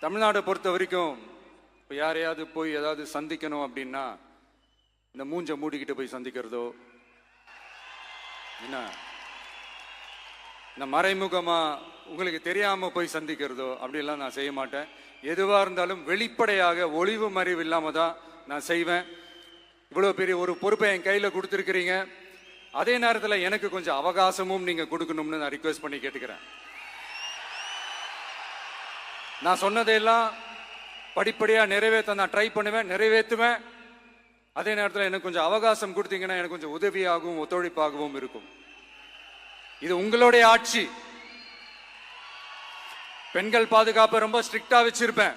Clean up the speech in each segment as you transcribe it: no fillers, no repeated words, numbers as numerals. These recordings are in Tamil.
தமிழ்நாடை பொறுத்த வரைக்கும் இப்போ யாரையாவது போய் ஏதாவது சந்திக்கணும் அப்படின்னா இந்த மூஞ்ச மூடிக்கிட்டு போய் சந்திக்கிறதோ, என்ன இந்த மறைமுகமா உங்களுக்கு தெரியாம போய் சந்திக்கிறதோ அப்படிலாம் நான் செய்ய மாட்டேன். எதுவா இருந்தாலும் வெளிப்படையாக ஒளிவு மறைவு இல்லாம தான் நான் செய்வேன். இவ்வளவு பெரிய ஒரு பொறுப்பை என் கையில கொடுத்துருக்கிறீங்க. அதே நேரத்தில் எனக்கு கொஞ்சம் அவகாசமும் நீங்க கொடுக்கணும்னு நான் ரிக்வெஸ்ட் பண்ணி கேட்டுக்கிறேன். நான் சொன்னதையெல்லாம் படிப்படியா நிறைவேற்ற நான் ட்ரை பண்ணுவேன், நிறைவேற்றுவேன். அதே நேரத்தில் எனக்கு கொஞ்சம் அவகாசம் கொடுத்தீங்கன்னா எனக்கு கொஞ்சம் உதவியாகவும் ஒத்துழைப்பாகவும் இருக்கும். இது உங்களுடைய ஆட்சி. பெண்கள் பாதுகாப்பை ரொம்ப ஸ்ட்ரிக்டா வச்சிருப்பேன்.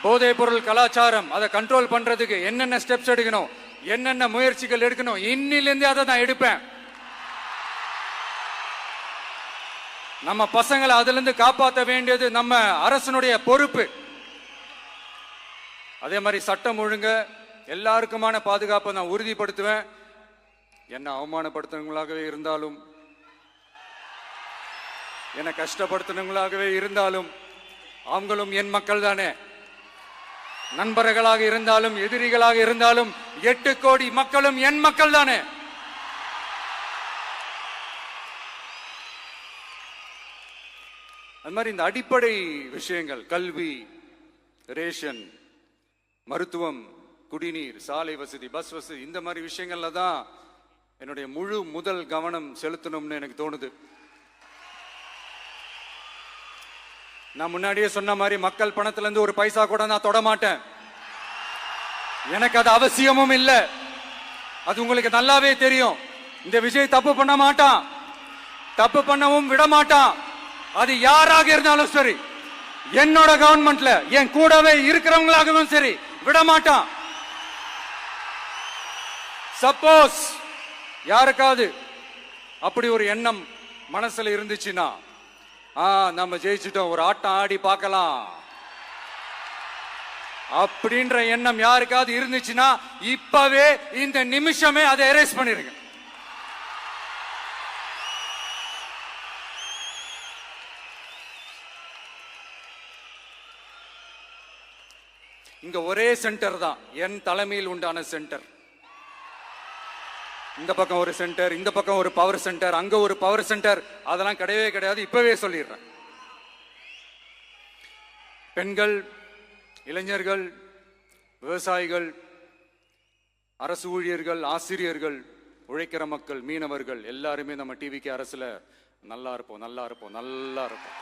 போதைப் பொருள் கலாச்சாரம் அதை கண்ட்ரோல் பண்றதுக்கு என்னென்ன ஸ்டெப்ஸ் எடுக்கணும், என்னென்ன முயற்சிகள் எடுக்கணும், இன்னிலிருந்து அதை நான் எடுப்பேன். நம்ம பசங்களை அதுல இருந்து காப்பாற்ற வேண்டியது நம்ம அரசனுடைய பொறுப்பு. அதே மாதிரி சட்டம் ஒழுங்கு எல்லாருக்குமான பாதுகாப்பை நான் உறுதிப்படுத்துவேன். என்ன அவமானப்படுத்துறவங்களாகவே இருந்தாலும், என்ன கஷ்டப்படுத்துறவங்களாகவே இருந்தாலும், அவங்களும் என் மக்கள் தானே. நண்பர்களாக இருந்தாலும் எதிரிகளாக இருந்தாலும் 8 கோடி மக்களும் என் மக்கள் தானே. அது மாதிரி இந்த அடிப்படை விஷயங்கள், கல்வி, ரேஷன், மருத்துவம், குடிநீர், சாலை வசதி, பஸ் வசதி, இந்த மாதிரி விஷயங்கள்ல தான் என்னுடைய முதல் கவனம் செலுத்தணும்னு எனக்கு தோணுது. நான் முன்னாடியே சொன்ன மாதிரி மக்கள் பணத்துல இருந்து ஒரு பைசா கூட நான் தொட மாட்டேன். எனக்கு அது அவசியமும் இல்லை. அது உங்களுக்கு நல்லாவே தெரியும். இந்த விஜய் தப்பு பண்ண மாட்டான், தப்பு பண்ணவும் விட மாட்டான். அது யாராக இருந்தாலும் சரி, என்னோட கவர்மெண்ட்ல என் கூடவே இருக்கிறவங்களாகவும் சரி, விட மாட்டான். சப்போஸ் யாருக்காவது அப்படி ஒரு எண்ணம் மனசுல இருந்துச்சுன்னா, நம்ம ஜெயிச்சுட்டோம், ஒரு ஆட்டம் ஆடி பார்க்கலாம் அப்படின்ற எண்ணம் யாருக்காவது இருந்துச்சுன்னா இப்பவே இந்த நிமிஷமே அதை எரேஸ் பண்ணிருங்க. இங்க ஒரே சென்டர் தான், என் தலைமையில் உண்டான சென்டர். இந்த பக்கம் ஒரு சென்டர், இந்த பக்கம் ஒரு பவர் சென்டர், அங்க ஒரு பவர் சென்டர், அதெல்லாம் கிடையவே கிடையாது. இப்பவே சொல்லிடுறேன். பெண்கள், இளைஞர்கள், விவசாயிகள், அரசு ஊழியர்கள், ஆசிரியர்கள், உழைக்கிற மக்கள், மீனவர்கள் எல்லாருமே நம்ம டிவிக்கு அரசுல நல்லா இருப்போம், நல்லா இருப்போம், நல்லா இருப்போம்.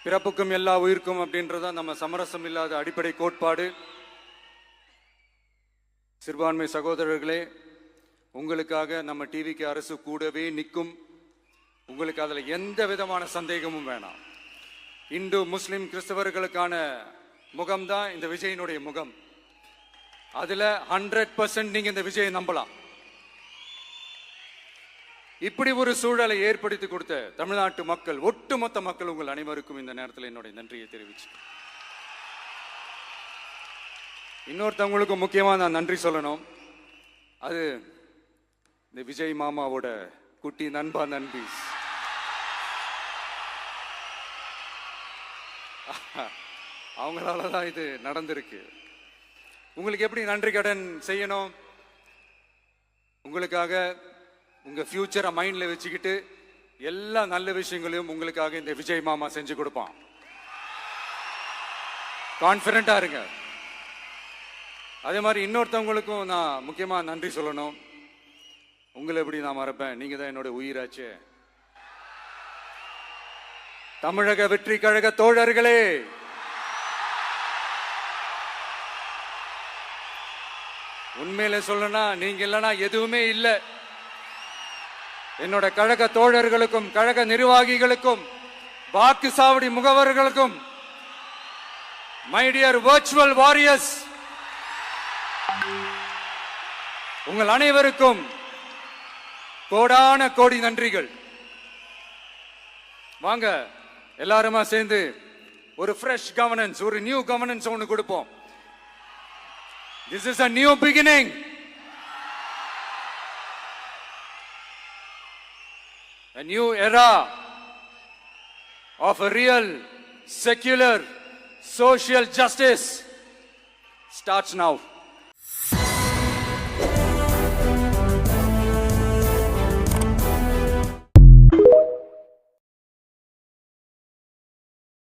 பிறப்புக்கும் எல்லா உயிர்க்கும் அப்படின்றத நம்ம சமரசம் இல்லாத அடிப்படை கோட்பாடு. சிறுபான்மை சகோதரர்களே, உங்களுக்காக நம்ம டிவிக்கு அரசு கூடவே நிற்கும். உங்களுக்கு அதுல எந்த விதமான சந்தேகமும் வேணாம். இந்து, முஸ்லிம், கிறிஸ்தவர்களுக்கான முகம்தான் இந்த விஜயனுடைய முகம். அதுல 100% நீங்க இந்த விஜயை நம்பலாம். இப்படி ஒரு சூழலை ஏற்படுத்தி கொடுத்த தமிழ்நாட்டு மக்கள், ஒட்டுமொத்த மக்கள், உங்கள் அனைவருக்கும் இந்த நேரத்தில் என்னுடைய நன்றியை தெரிவிச்சு, இன்னொருத்தவங்களுக்கு முக்கியமா நான் நன்றி சொல்லணும். அது இந்த விஜய் மாமாவோட குட்டி நண்பா, நண்பி. அவங்களாலதான் இது நடந்திருக்கு. உங்களுக்கு எப்படி நன்றி கடன் செய்யணும்? உங்களுக்காக உங்க ஃபியூச்சரை மைண்ட்ல வச்சுக்கிட்டு எல்லா நல்ல விஷயங்களையும் உங்களுக்காக இந்த விஜய் மாமா செஞ்சு கொடுப்பான். கான்பிடண்டா இருங்க. அதே மாதிரி இன்னொருத்தவங்களுக்கும் நான் முக்கியமா நன்றி சொல்லணும். உங்களை எப்படி நான் மறப்பேன்? நீங்க தான் என்னோட உயிராச்சே. தமிழக வெற்றி கழக தோழர்களே, உண்மையில சொல்லனா நீங்க இல்லைன்னா எதுவுமே இல்லை. என்னோட கழக தோழர்களுக்கும், கழக நிர்வாகிகளுக்கும், வாக்கு சாவடி முகவர்களுக்கும், மை டியர் வர்ச்சுவல் வாரியர்ஸ், உங்கள் அனைவருக்கும் கோடான கோடி நன்றிகள். வாங்க எல்லாருமா சேர்ந்து ஒரு ஃப்ரெஷ் கவர்னன்ஸ், ஒரு நியூ கவர்னன்ஸ் ஒன்று கொடுப்போம். This is a new beginning. A new era of a real secular social justice starts now.